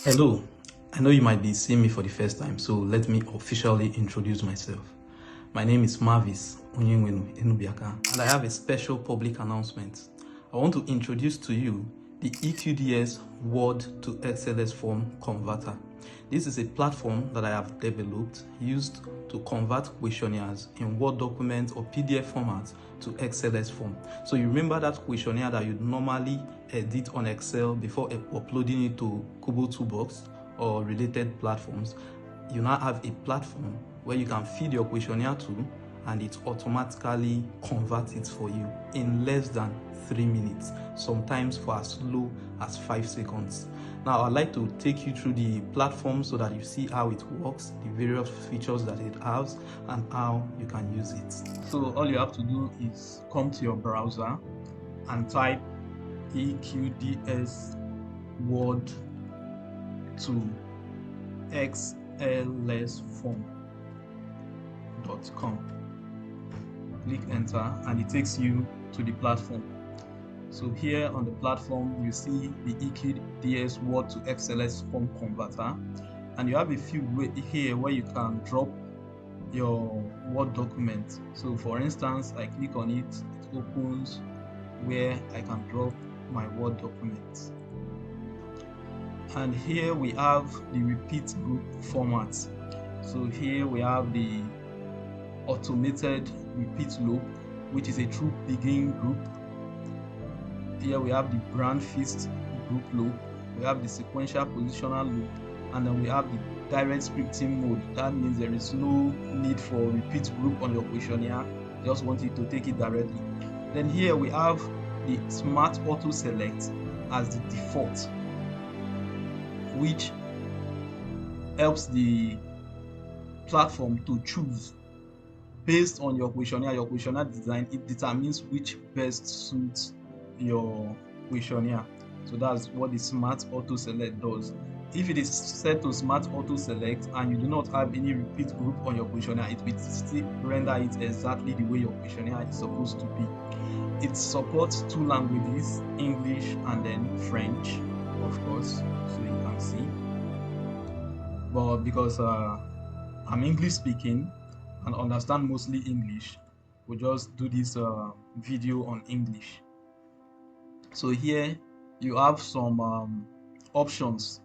Hello, I know you might be seeing me for the first time, so let me officially introduce myself. My name is Marvis Enubiaka, and I have a special public announcement. I want to introduce to you the EQDS Word to XLSForm Converter. This is a platform that I have developed used to convert questionnaires in Word documents or PDF formats to XLSForm. So you remember that questionnaire that you'd normally edit on Excel before uploading it to KoboToolbox or related platforms. You now have a platform where you can feed your questionnaire to, and it automatically converts it for you in less than 3 minutes, sometimes for as low as 5 seconds. Now, I'd like to take you through the platform so that you see how it works, the various features that it has, and how you can use it. So all you have to do is come to your browser and type EQDS Word to XLSForm.com. Click enter and it takes you to the platform. So here on the platform you see the EQDS Word to XLSForm Converter, and you have a few here where you can drop your Word document. So for instance, I click on it, it opens where I can drop my Word document. And here we have the repeat group format. So here we have the automated repeat loop, which is a true begin group. Here we have the brand feast group loop, we have the sequential positional loop, and then we have the direct scripting mode. That means there is no need for repeat group on your questionnaire, just want you to take it directly. Then here we have the smart auto select as the default, which helps the platform to choose based on your questionnaire design. It determines which best suits your questionnaire. So that's what the smart auto select does. If it is set to smart auto select and you do not have any repeat group on your questionnaire, it will still render it exactly the way your questionnaire is supposed to be. It supports 2 languages, English and then French, of course, so you can see. But because I'm English speaking and understand mostly English, we'll just do this video on English. So here you have some options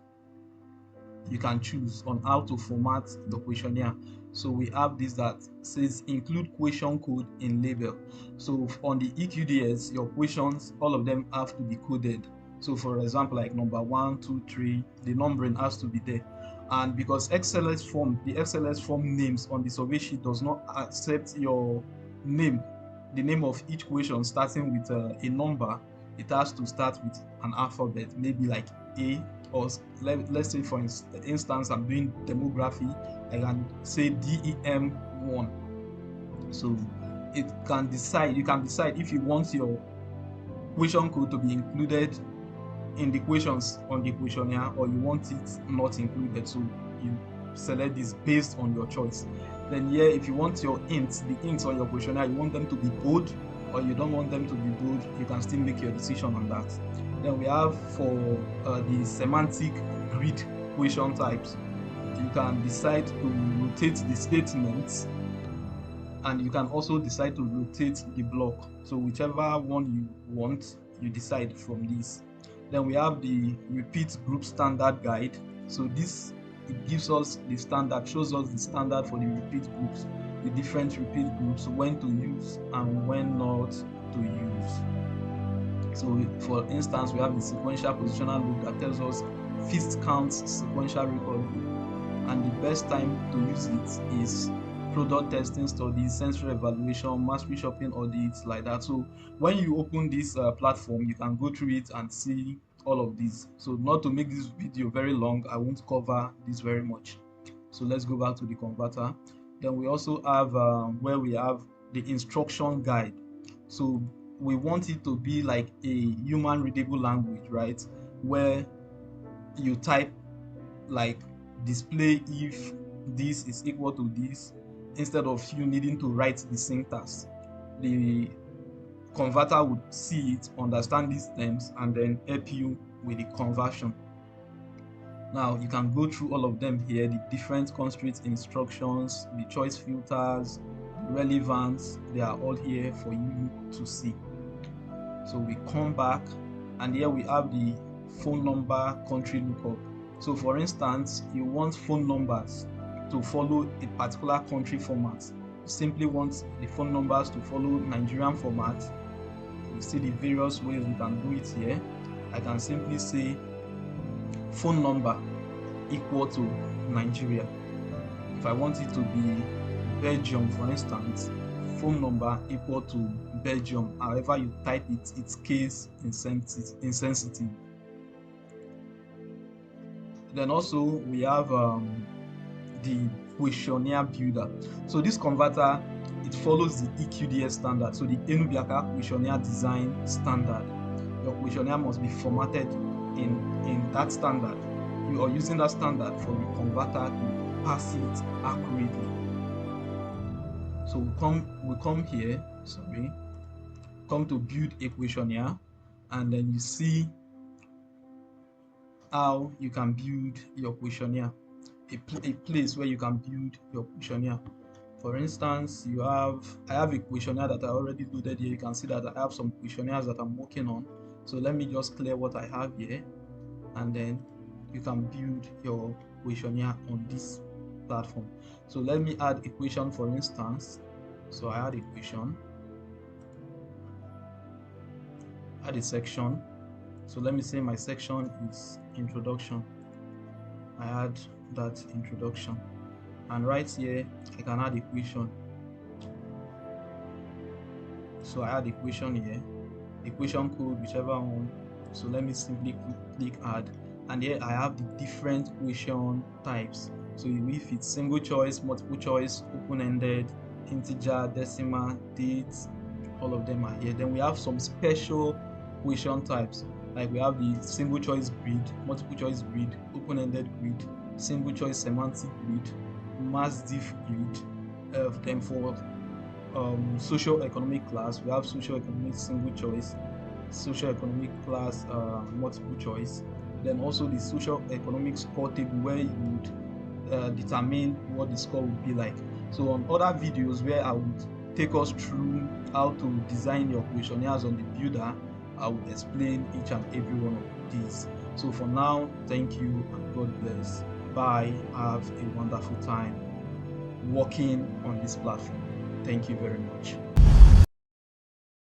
you can choose on how to format the questionnaire. So we have this that says include question code in label. So on the EQDS, your questions, all of them have to be coded. So for example, like number 1, 2, 3, the numbering has to be there. And because the XLSForm names on the survey sheet does not accept your name, the name of each question starting with a number, it has to start with an alphabet, maybe like A, or let's say for instance I'm doing demography, I can say DEM1. So you can decide if you want your question code to be included in the questions on the questionnaire or you want it not included. So you select this based on your choice. Then here, if you want your the ints on your questionnaire, you want them to be bold or you don't want them to be bold, you can still make your decision on that. Then we have for the semantic grid question types, you can decide to rotate the statements and you can also decide to rotate the block. So whichever one you want, you decide from this. Then we have the repeat group standard guide. So this, it gives us the standard, shows us the standard for the repeat groups, the different repeat groups, when to use and when not to use. So for instance, we have the sequential positional loop that tells us fifth count sequential record, and the best time to use it is product testing studies, sensory evaluation, mastery shopping audits, like that. So when you open this platform, you can go through it and see all of these. So not to make this video very long, I won't cover this very much. So let's go back to the converter. Then we also have where we have the instruction guide. So we want it to be like a human readable language, right? Where you type like display if this is equal to this, instead of you needing to write the syntax. The converter would see it, understand these terms, and then help you with the conversion. Now you can go through all of them here, the different constraint instructions, the choice filters, the relevance, they are all here for you to see. So we come back, and here we have the phone number country lookup. So for instance, you want phone numbers to follow a particular country format. You simply want the phone numbers to follow Nigerian format. You see the various ways we can do it here. I can simply say phone number equal to Nigeria. If I want it to be Belgium, for instance, phone number equal to Belgium. However you type it, it's case insensitive. Then also we have the questionnaire builder. So this converter, it follows the EQDS standard, so the Enubiaka Questionnaire Design Standard. Your questionnaire must be formatted in that standard. You are using that standard for the converter to pass it accurately. So we come here, come to build a questionnaire, and then you see how you can build your questionnaire, a place where you can build your questionnaire. For instance, I have a questionnaire that I already loaded here. You can see that I have some questionnaires that I'm working on. So let me just clear what I have here, and then you can build your questionnaire on this platform. So let me add a question, for instance. So I add a question, add a section. So let me say my section is introduction. I add that introduction, and right here I can add a question. So I add a question here, a question code, whichever one. So let me simply click add, and here I have the different question types. So if it's single choice, multiple choice, open-ended, integer, decimal, dates, all of them are here. Then we have some special question types, like we have the single choice grid, multiple choice grid, open-ended grid, single choice semantic grid, mass diff grid. Then for socio-economic class, we have socio-economic single choice, socio-economic class multiple choice. Then also the socio-economic score table, where you would determine what the score would be like. So on other videos where I would take us through how to design your questionnaires on the builder, I will explain each and every one of these. So for now, thank you and God bless. Bye. Have a wonderful time working on this platform. Thank you very much.